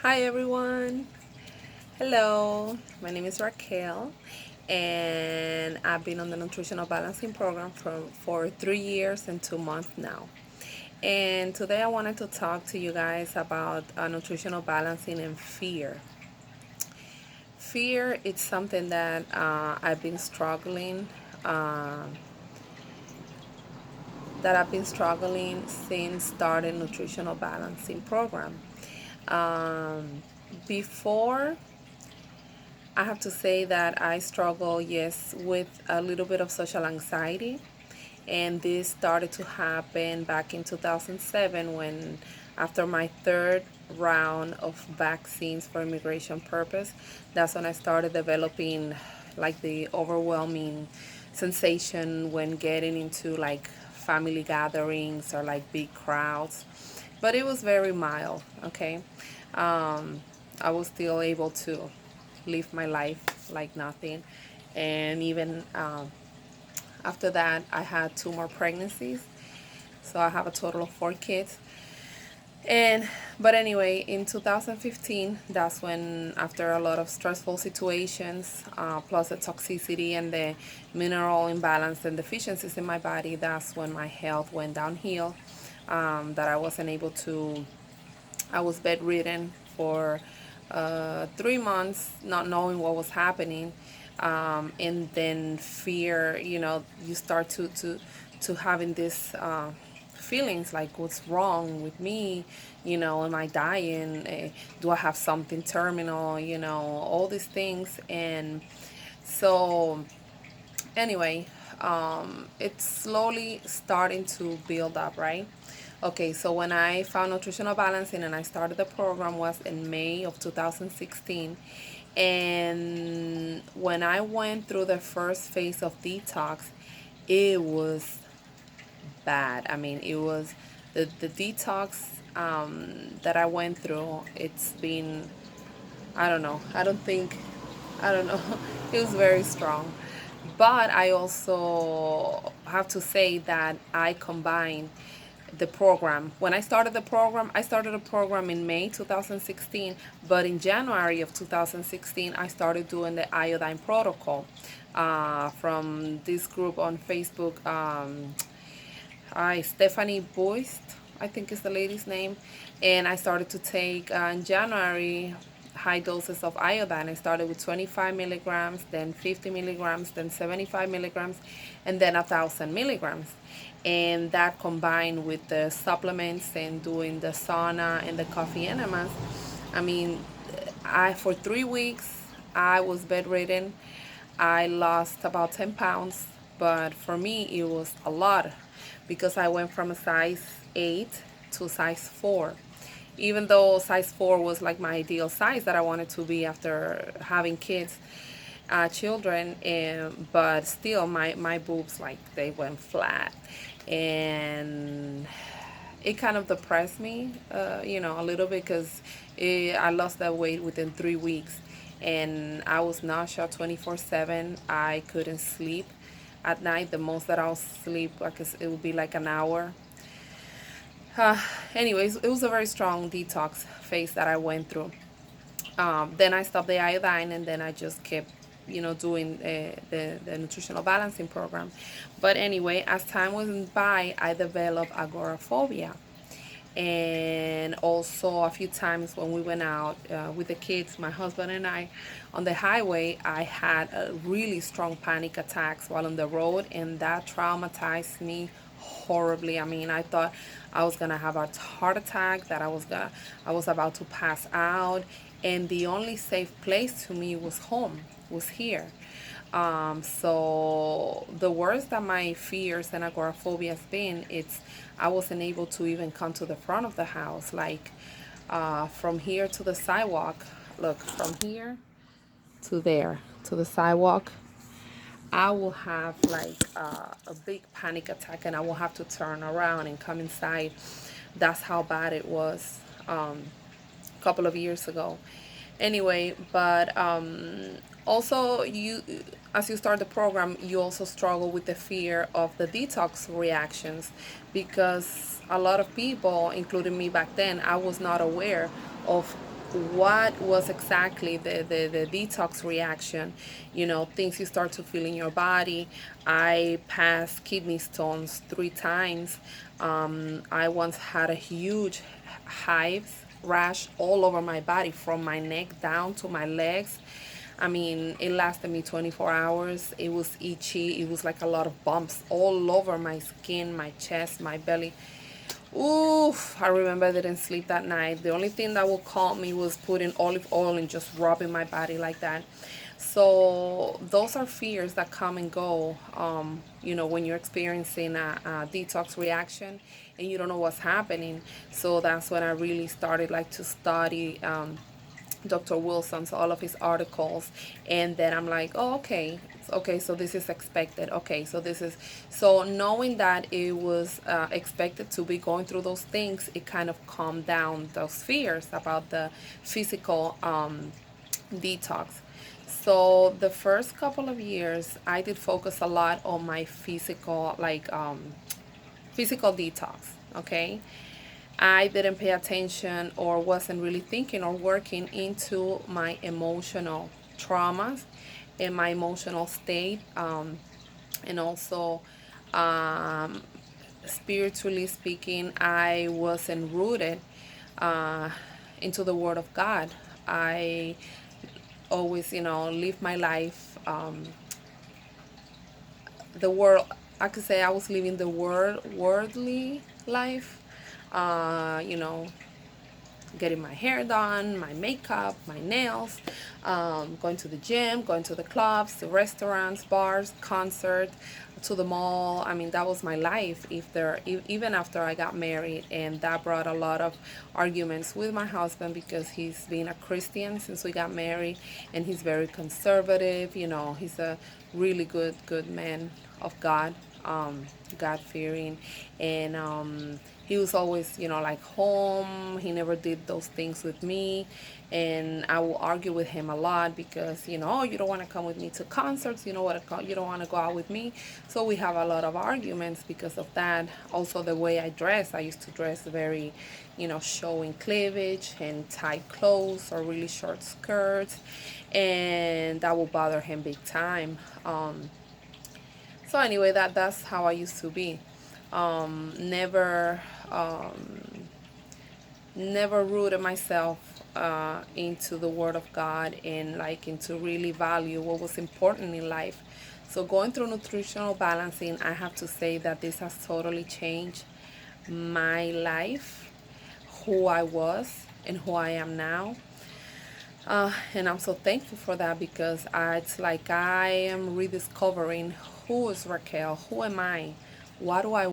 Hi everyone. Hello. My name is Raquel and I've been on the nutritional balancing program for 3 years and 2 months now. And today I wanted to talk to you guys about nutritional balancing and fear. Fear is something that I've been struggling uh, since starting nutritional balancing program. Um, Before, I have to say that I struggle, yes, with a little bit of social anxiety. And this started to happen back in 2007 when, after my third round of vaccines for immigration purpose, that's when I started developing like the overwhelming sensation when getting into like family gatherings or like big crowds. But it was very mild, okay? Um, I was still able to live my life like nothing. And even after that, I had two more pregnancies. So I have a total of 4 kids. And but anyway, in 2015, that's when, after a lot of stressful situations, plus the toxicity and the mineral imbalance and deficiencies in my body, that's when my health went downhill. That I wasn't able to. I was bedridden for 3 months, not knowing what was happening, and then fear. You start to having this feelings like, what's wrong with me? Am I dying? Do I have something terminal? All these things. And so anyway, it's slowly starting to build up, right? Okay, so when I found nutritional balancing and I started the program was in May of 2016. And when I went through the first phase of detox, it was bad. I mean, it was the detox that I went through. It's been, I don't know. I don't know. It was very strong. But I also have to say that I combined the program. When I started a program in May 2016, but in January of 2016, I started doing the iodine protocol from this group on Facebook. Stephanie Boyst, I think is the lady's name. And I started to take in January high doses of iodine. I started with 25 milligrams, then 50 milligrams, then 75 milligrams, and then 1,000 milligrams. And that combined with the supplements and doing the sauna and the coffee enemas. I mean, I for 3 weeks I was bedridden. I lost about 10 pounds, but for me it was a lot because I went from a size 8 to size 4. Even though size 4 was like my ideal size that I wanted to be after having kids, children, but still my boobs, like, they went flat. And it kind of depressed me, a little bit, because I lost that weight within 3 weeks. And I was nauseous 24/7. I couldn't sleep at night. The most that I'll sleep, like, it would be like an hour. Uh, Anyways, it was a very strong detox phase that I went through. Then I stopped the iodine, and then I just kept, doing the nutritional balancing program. But anyway, as time went by, I developed agoraphobia. And also, a few times when we went out with the kids, my husband and I, on the highway, I had really strong panic attacks while on the road, and that traumatized me horribly. I mean, I thought I was gonna have a heart attack, that I was about to pass out. And the only safe place to me was home, was here. So the worst that my fears and agoraphobia has been, it's I wasn't able to even come to the front of the house, like from here to the sidewalk. Look, from here to there to the sidewalk, I will have like a big panic attack, and I will have to turn around and come inside. That's how bad it was a couple of years ago. Anyway, but also, as you start the program, you also struggle with the fear of the detox reactions, because a lot of people, including me back then, I was not aware of what was exactly the detox reaction, things you start to feel in your body. I passed kidney stones 3 times. I once had a huge hives rash all over my body from my neck down to my legs. I mean, it lasted me 24 hours. It was itchy. It was like a lot of bumps all over my skin, my chest, my belly. Oof, I remember I didn't sleep that night. The only thing that would calm me was putting olive oil and just rubbing my body like that. So those are fears that come and go, when you're experiencing a detox reaction and you don't know what's happening. So that's when I really started like to study Dr. Wilson's, all of his articles, and then I'm like, oh, okay, so this is expected. Okay, so this is so knowing that it was expected to be going through those things, it kind of calmed down those fears about the physical detox. So the first couple of years, I did focus a lot on my physical, like physical detox. Okay, I didn't pay attention or wasn't really thinking or working into my emotional traumas and my emotional state, and also um, spiritually speaking, I wasn't rooted uh, into the Word of God. I always, live my life. The world, I could say I was living the worldly life. Uh, you know, getting my hair done, my makeup, my nails, going to the gym, going to the clubs, the restaurants, bars, concert, to the mall. I mean, that was my life. Even after I got married, and that brought a lot of arguments with my husband because he's been a Christian since we got married, and he's very conservative. He's a really good man of God, God fearing, and he was always, like home. He never did those things with me. And I will argue with him a lot because, oh, you don't want to come with me to concerts. You don't want to go out with me. So we have a lot of arguments because of that. Also, the way I dress, I used to dress very, showing cleavage and tight clothes or really short skirts. And that will bother him big time. So anyway, that's how I used to be. Never never rooted myself into the Word of God and like into really value what was important in life. So going through nutritional balancing, I have to say that this has totally changed my life, who I was and who I am now. And I'm so thankful for that because it's like I am rediscovering who is Raquel, who am I, what do I